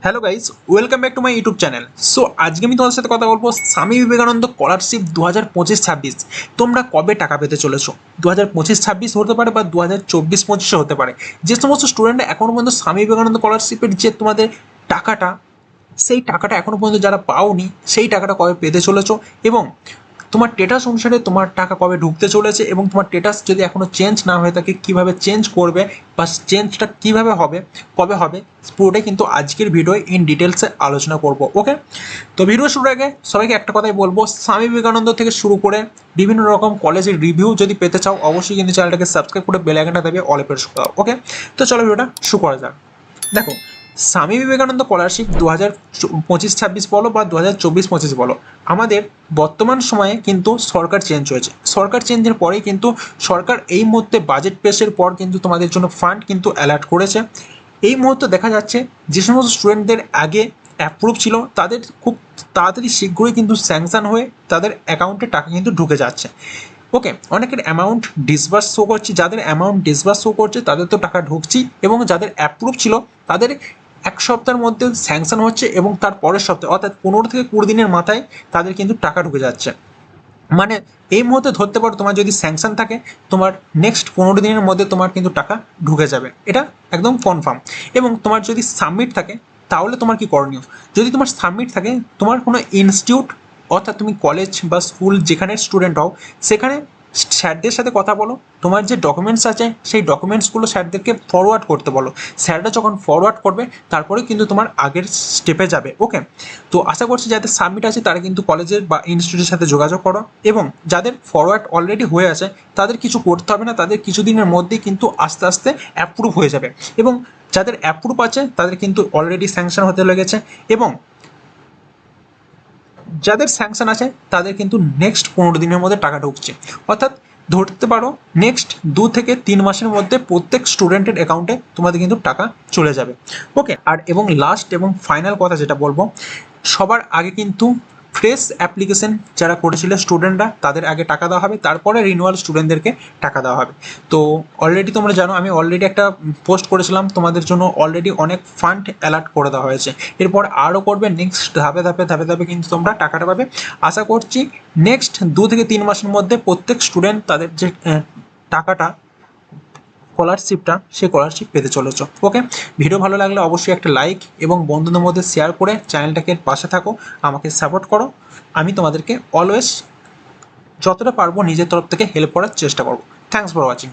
Hello guys, welcome back to my YouTube channel. So আজকে আমি তোমাদের সাথে কথা বলবো স্বামী বিবেকানন্দ স্কলারশিপ 2025-26 তোমরা কবে টাকা পেতে চলেছো। 2025-26 হতে পারে বা 2024-25 হতে পারে। যে সমস্ত স্টুডেন্টরা এখনো পর্যন্ত স্বামী বিবেকানন্দ স্কলারশিপের যে তোমাদের টাকাটা, সেই টাকাটা এখনো পর্যন্ত যারা পাওনি, সেই টাকাটা কবে পেতে চলেছো এবং তোমার স্ট্যাটাস অনুসারে তোমার টাকা কবে ঢুকতে চলেছে এবং তোমার স্ট্যাটাস যদি এখনো চেঞ্জ না হয়ে থাকে কিভাবে চেঞ্জ করবে বা চেঞ্জটা কিভাবে হবে, কবে হবে, পুরোটাই কিন্তু আজকের ভিডিওয় ইন ডিটেলসে আলোচনা করব। ওকে, তো ভিডিও শুরুর আগে সবাইকে একটা কথাই বলবো, স্বামী বিবেকানন্দ থেকে শুরু করে বিভিন্ন রকম কলেজের রিভিউ যদি পেতে চাও অবশ্যই কিন্তু চ্যানেলটাকে সাবস্ক্রাইব করে বেল আইকনটা দেবে অলে প্রেস করে দাও। ওকে, তো চলো ভিডিওটা শুরু করা যাক। দেখো, স্বামী বিবেকানন্দ স্কলারশিপ 2025-26 বলো বা 2024-25 বলো, আমাদের বর্তমান সময়ে কিন্তু সরকার চেঞ্জ হয়েছে। সরকার চেঞ্জের পরেই কিন্তু সরকার এই মুহূর্তে বাজেট পেশের পর কিন্তু তোমাদের জন্য ফান্ড কিন্তু অ্যালার্ট করেছে। এই মুহূর্তে দেখা যাচ্ছে যে সমস্ত স্টুডেন্টদের আগে অ্যাপ্রুভ ছিল তাদের খুব তাড়াতাড়ি শীঘ্রই কিন্তু স্যাংশন হয়ে তাদের অ্যাকাউন্টে টাকা কিন্তু ঢুকে যাচ্ছে। ওকে, অনেকের অ্যামাউন্ট ডিসবার্স শো করছে, যাদের অ্যামাউন্ট ডিসবার্স শো করছে তাদের তো টাকা ঢুকছেই এবং যাদের অ্যাপ্রুভ ছিল তাদের এক সপ্তাহের মধ্যে স্যাংশন হচ্ছে এবং তার পরের সপ্তাহে অর্থাৎ 15 থেকে 20 দিনের মাথায় তাদের কিন্তু টাকা ঢুকে যাচ্ছে। মানে এই মুহূর্তে ধরতে পারো তোমার যদি স্যাংশন থাকে তোমার নেক্সট 15 দিনের মধ্যে তোমার কিন্তু টাকা ঢুকে যাবে, এটা একদম কনফার্ম। এবং তোমার যদি সাবমিট থাকে তাহলে তোমার কি করণীয়, যদি তোমার সাবমিট থাকে তোমার কোনো ইনস্টিটিউট অর্থাৎ তুমি কলেজ বা স্কুল যেখানে স্টুডেন্ট হও সেখানে স্যারদের সাথে কথা বলো, তোমার যে ডকুমেন্টস আছে সেই ডকুমেন্টসগুলো স্যারদেরকে ফরওয়ার্ড করতে বলো। স্যাররা যখন ফরওয়ার্ড করবে তারপরে কিন্তু তোমার আগের স্টেপে যাবে। ওকে, তো আশা করছি যাদের সাবমিট আছে তারা কিন্তু কলেজের বা ইনস্টিটিউটের সাথে যোগাযোগ করো এবং যাদের ফরওয়ার্ড অলরেডি হয়ে আছে তাদের কিছু করতে হবে না, তাদের কিছুদিনের মধ্যেই কিন্তু আস্তে আস্তে অ্যাপ্রুভ হয়ে যাবে এবং যাদের অ্যাপ্রুভ আছে তাদের কিন্তু অলরেডি স্যাংশন হতে লেগেছে এবং যাদের স্যাংশন আছে তাদের কিন্তু নেক্সট 15 দিনের মধ্যে টাকা ঢুকছে। অর্থাৎ ধরতে পারো নেক্সট 2 থেকে 3 মাসের মধ্যে প্রত্যেক স্টুডেন্টের অ্যাকাউন্টে তোমাদের কিন্তু টাকা চলে যাবে। ওকে, আর এবং লাস্ট এবং ফাইনাল কথা যেটা বলবো, সবার আগে কিন্তু ফ্রেশ অ্যাপ্লিকেশন যারা করেছিল স্টুডেন্টরা তাদের আগে টাকা দেওয়া হবে, তারপরে রিনিউয়াল স্টুডেন্টদেরকে টাকা দেওয়া হবে। তো অলরেডি তোমরা জানো আমি অলরেডি একটা পোস্ট করেছিলাম, তোমাদের জন্য অলরেডি অনেক ফান্ড অ্যালার্ট করে দেওয়া হয়েছে, এরপর আরও করবে, নেক্সট ধাপে ধাপে ধাপে ধাপে কিন্তু তোমরা টাকাটা পাবে। আশা করছি নেক্সট 2 থেকে 3 মাসের মধ্যে প্রত্যেক স্টুডেন্ট তাদের যে টাকাটা স্কলারশিপটা সেই স্কলারশিপ পেতে চলেছ। ওকে, ভিডিও ভালো লাগলে অবশ্যই একটা লাইক এবং বন্ধুদের মধ্যে শেয়ার করে চ্যানেলটাকে পাশে থাকো, আমাকে সাপোর্ট করো। আমি তোমাদেরকে অলওয়েজ যতটা পারবো নিজের তরফ থেকে হেল্প করার চেষ্টা করবো। Thanks for watching.